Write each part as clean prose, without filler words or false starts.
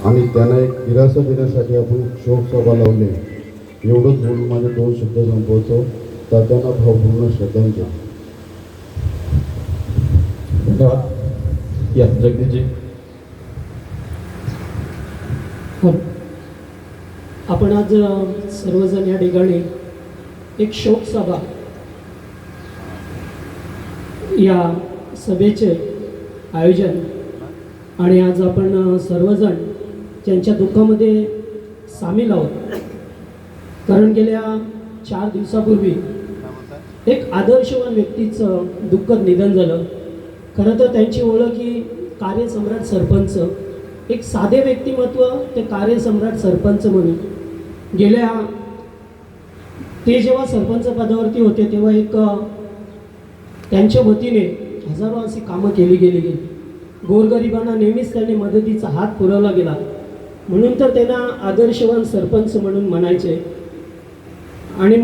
आणि त्यांना एक दिलासा देण्यासाठी आपण शोकसभा लावली. एवढंच बोलून माझे 2 शब्द संपवतो. तात्यांना भावपूर्ण श्रद्धांजली. धन्यवाद. या जगदीशजी. आपण आज सर्वजण या ठिकाणी एक शोकसभा या सभेचे आयोजन आणि आज आपण सर्वजण त्यांच्या दुःखामध्ये सामील आहोत. कारण गेल्या 4 दिवसापूर्वी एक आदर्शवान व्यक्तीचं दुःखद निधन झालं. खरं तर त्यांची ओळख ही कार्यसम्राट सरपंच, एक साधे व्यक्तिमत्व ते कार्यसम्राट सरपंच म्हणून. ते जेव्हा सरपंच पदावरती होते तेव्हा एक त्यांच्या वतीने हजारो अशी कामं केली गेली. गोरगरिबांना नेहमीच त्यांनी मदतीचा हात पुरवला गेला, म्हणून तर त्यांना आदर्शवान सरपंच म्हणून म्हणायचे. आणि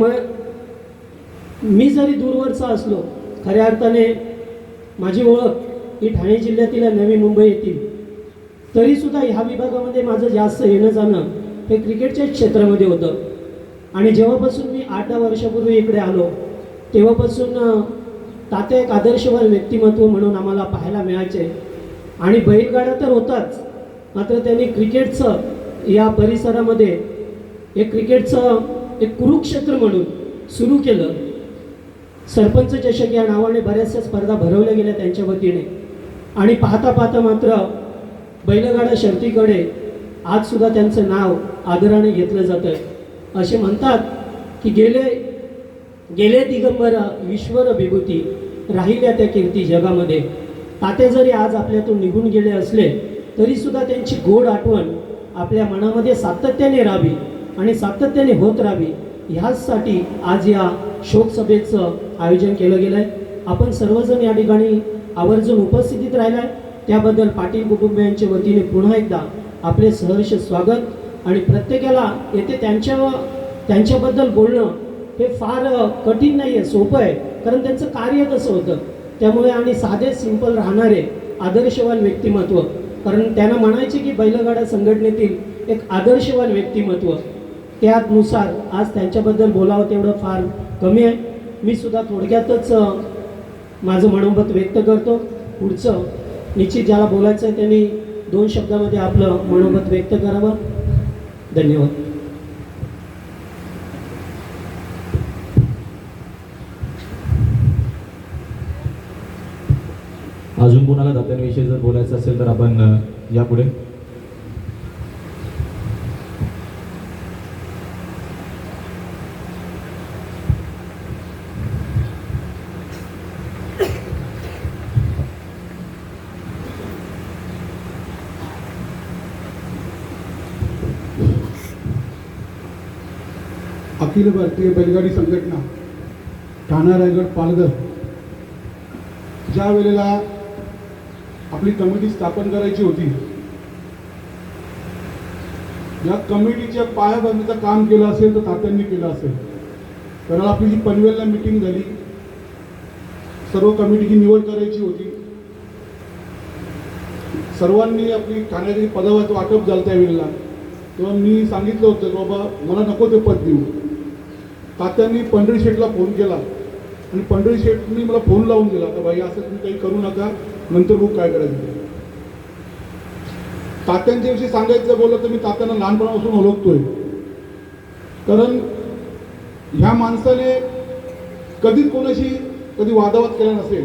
मी जरी दूरवरचा असलो, खऱ्या अर्थाने माझी ओळख ही ठाणे जिल्ह्यातील नवी मुंबई येथील, तरीसुद्धा ह्या विभागामध्ये माझं जास्त येणं जाणं हे क्रिकेटच्या क्षेत्रामध्ये होतं. आणि जेव्हापासून मी 8-10 वर्षापूर्वी इकडे आलो तेव्हापासून तात्या एक आदर्शवान व्यक्तिमत्व म्हणून आम्हाला पाहायला मिळायचे. आणि बैलगाडा तर होताच, मात्र त्यांनी क्रिकेटचं या परिसरामध्ये क्रिकेटचं एक कुरुक्षेत्र म्हणून सुरू केलं. सरपंच चषक या नावाने बऱ्याचशा स्पर्धा भरवल्या गेल्या त्यांच्या वतीने. आणि पाहता पाहता मात्र बैलगाडा शर्यतीकडे आजसुद्धा त्यांचं नाव आदराने घेतलं जातं. असे म्हणतात की गेले दिगंबर ईश्वर विभूती, राहिल्या त्या कीर्ती जगामध्ये. तात्या जरी आज आपल्यातून निघून गेले असले तरीसुद्धा त्यांची गोड आठवण आपल्या मनामध्ये सातत्याने राहावी आणि सातत्याने होत राहावी, ह्याचसाठी आज या शोकसभेचं आयोजन केलं गेलं आहे. आपण सर्वजण या ठिकाणी आवर्जून उपस्थितीत राहिला आहे, त्याबद्दल पाटील कुटुंबियांच्या वतीने पुन्हा एकदा आपले सहर्ष स्वागत. आणि प्रत्येकाला येथे त्यांच्याबद्दल बोलणं हे फार कठीण नाही आहे, सोपं आहे, कारण त्यांचं कार्य तसं होतं. त्यामुळे आणि साधे सिंपल राहणारे आदर्शवान व्यक्तिमत्व, कारण त्यांना म्हणायचे की बैलगाडा संघटनेतील एक आदर्शवान व्यक्तिमत्व, त्यानुसार आज त्यांच्याबद्दल बोलावं तेवढं फार कमी आहे. मी सुद्धा थोडक्यातच माझं मनोमत व्यक्त करतो. पुढचं निश्चित ज्याला बोलायचं आहे त्यांनी 2 शब्दामध्ये आपलं मनोमत व्यक्त करावं. धन्यवाद. अजून कोणाला दात्यांविषयी जर बोलायचं असेल तर आपण यापुढे. अखिल भारतीय बैलगाडी संघटना ठाणा, रायगड, पालघर ज्या वेळेला आपली कमिटी स्थापन करायची होती, या कमिटीच्या पायाभरणीचं काम केलं असेल तर तात्यांनी केलं असेल. कारण आपली जी पनवेलला मीटिंग झाली, सर्व कमिटीची निवड करायची होती, सर्वांनी आपली ठाण्याची पदावर वाटप झालं त्यावेळेला. तेव्हा मी सांगितलं होतं की बाबा मला नको ते पद देऊ. तात्यांनी पंढरी शेठला फोन केला आणि पंढरी शेठनी मला फोन लावून दिला तर बाई असं तुम्ही काही करू नका, नंतर बघू काय करायचं. तात्यांच्या विषयी सांगायचं बोललं तर मी तात्यांना लहानपणापासून ओळखतोय. कारण ह्या माणसाने कधीच कधी वादावाद केला नसेल.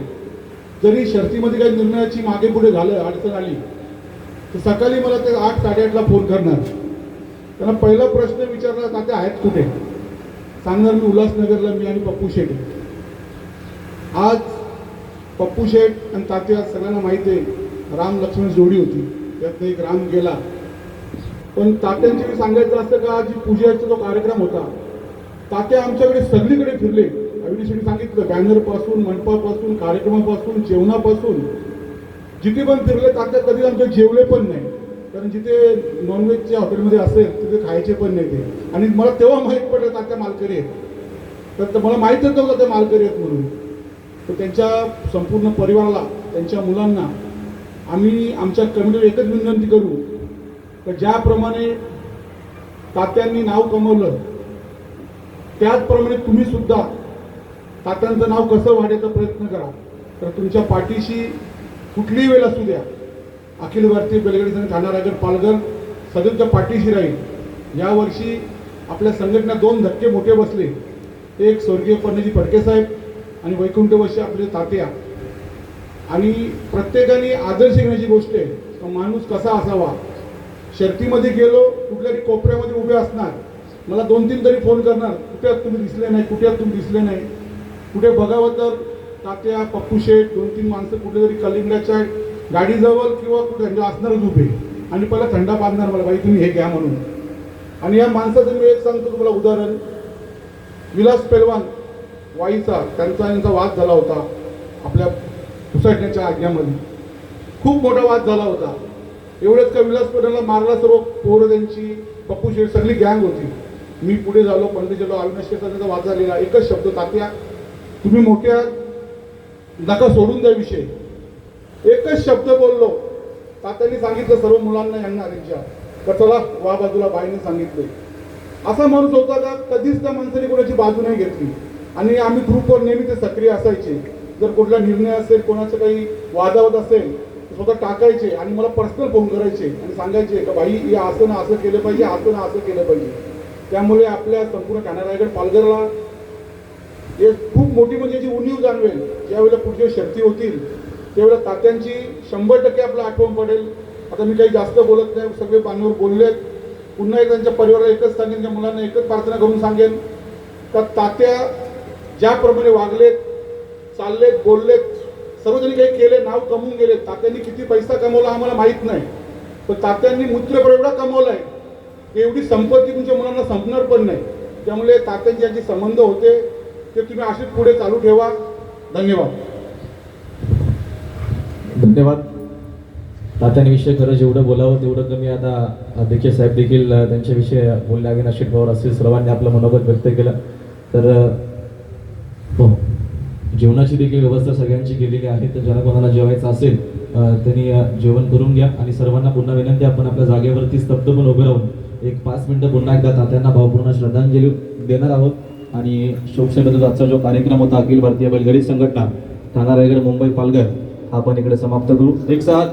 जरी शर्तीमध्ये काही निर्णयाची मागे पुढे झालं, अडचण आली तर सकाळी मला ते 8-8:30ला फोन करणार. त्यांना पहिला प्रश्न विचारला, तात्या आहेत कुठे? सांगणार मी उल्हासनगरला, मी आणि पप्पू शेठ. आज पप्पू शेठ आणि तात्या सगळ्यांना माहिती आहे राम लक्ष्मण जोडी होती, त्यातनं एक राम गेला. पण तात्यांची सांगायचं असतं का, जी पूजेचा जो कार्यक्रम होता, तात्या आमच्याकडे सगळीकडे फिरले. अविनाशने सांगितलं, बॅनरपासून, मंडपापासून, कार्यक्रमापासून, जेवणापासून, जिथे पण फिरले तात्या कधी आमच्या जेवले पण नाही. कारण जिथे नॉनव्हेजच्या हॉटेलमध्ये असेल तिथे खायचे पण नाही ते. आणि मला तेव्हा माहीत पडलं तात्या मालकरी आहेत. तर मला माहीतच नव्हतं ते मालकरी आहेत म्हणून. तर त्यांच्या संपूर्ण परिवाराला, त्यांच्या मुलांना आम्ही आमच्या कमिटीला एकच विनंती करू तर ज्याप्रमाणे तात्यांनी नाव कमवलं त्याचप्रमाणे तुम्ही सुद्धा तात्यांचं नाव कसं वाढायचा प्रयत्न करा. तर तुमच्या पाठीशी कुठलीही वेळ असू द्या, अखिल भारतीय बैलगाडी संघ ठाणा रायगड पालघर सदैवच्या पाठीशी राहील. यावर्षी आपल्या संघटनेत 2 धक्के मोठे बसले. एक स्वर्गीय पंडितजी फडके साहेब आणि वैकुंठवासी आपले तात्या. आणि प्रत्येकाने आदर्श घेण्याची गोष्ट आहे. माणूस कसा असावा. शर्तीमध्ये गेलो कुठल्या तरी कोपऱ्यामध्ये उभे असणार, मला 2-3 तरी फोन करणार, कुठे आहात तुम्ही दिसले नाही, कुठे आहात तुम्ही दिसले नाही. कुठे बघावं तर तात्या, पप्पू शेठ, 2-3 माणसं कुठेतरी कलिंगडाच्या गाडीजवळ किंवा कुठे असणारच उभे आणि पहिला थंडा बांधणार मला, बाई तुम्ही हे घ्या म्हणून. आणि या माणसाचं मी एक सांगतो तुम्हाला उदाहरण. विलास पेलवान वाईचा त्यांचा वाद झाला होता आपल्या उसाटण्याच्या आज्ञामध्ये. खूप मोठा वाद झाला होता. एवढंच का विलास पेलवानला मारला सर्व पोरं त्यांची, पप्पू शेठ सगळी गँग होती. मी पुढे झालो, पंडित झालो, अविनाश शेठ त्यांचा वाद झालेला. एकच शब्द, तात्या तुम्ही मोठ्या नका सोडून द्या विषय. एकच शब्द बोललो. तात्यांनी सांगितलं सर्व मुलांना यांना त्यांच्या तर चला वा बाजूला, बाईने सांगितले. असा माणूस होता का कधीच त्या माणसाने कोणाची बाजू नाही घेतली. आणि आम्ही ग्रुपवर नेहमी ते सक्रिय असायचे. जर कुठला निर्णय असेल, कोणाचं काही वादावत असेल स्वतः टाकायचे आणि मला पर्सनल फोन करायचे आणि सांगायचे का भाई हे असं ना असं केलं पाहिजे, असं ना असं केलं पाहिजे. त्यामुळे आपल्या संपूर्ण ठाणा रायगड पालघरला एक खूप मोठी म्हणजे जी उणीव जाणवेल. ज्यावेळेला पुढच्या शर्ती होतील त्यावेळेला तात्यांची 100% आपलं आठवण पडेल. आता मी काही जास्त बोलत नाही, सगळे बांधवर बोललेत. पुन्हा एक त्यांच्या परिवाराला एकच सांगेन, त्या मुलांना एकच प्रार्थना करून सांगेन का तात्या ज्याप्रमाणे वागलेत, चाललेत, बोललेत, सर्वजणी काही केले, नाव कमवून गेले. तात्यांनी किती पैसा कमवला आम्हाला माहीत नाही, पण तात्यांनी मूत्रपर एवढा कमवला आहे, एवढी संपत्ती तुमच्या मुलांना संपणार पण नाही. त्यामुळे तात्यांचे जे संबंध होते ते तुम्ही असेच पुढे चालू ठेवा. धन्यवाद. धन्यवाद. तात्यांविषयी खरं जेवढं बोलावं तेवढं कमी. आता अध्यक्ष साहेब देखील त्यांच्याविषयी बोलले, अविनाश शेठ पवार असतील, सर्वांनी आपलं मनोगत व्यक्त केलं. तर हो, जेवणाची देखील व्यवस्था सगळ्यांची केलेली आहे. तर ज्याला कोणाला जेवायचं असेल त्यांनी जेवण करून घ्या. आणि सर्वांना पुन्हा विनंती, आपण आपल्या जागेवरती स्तब्ध पण उभे राहून एक 5 मिनिटं पुन्हा एकदा तात्यांना भावपूर्ण श्रद्धांजली देणार आहोत. आणि शोकसभेचा आजचा जो कार्यक्रम होता अखिल भारतीय बैलगाडी संघटना ठाणा रायगड मुंबई पालघर, आपण इकडे समाप्त करू. एक साथ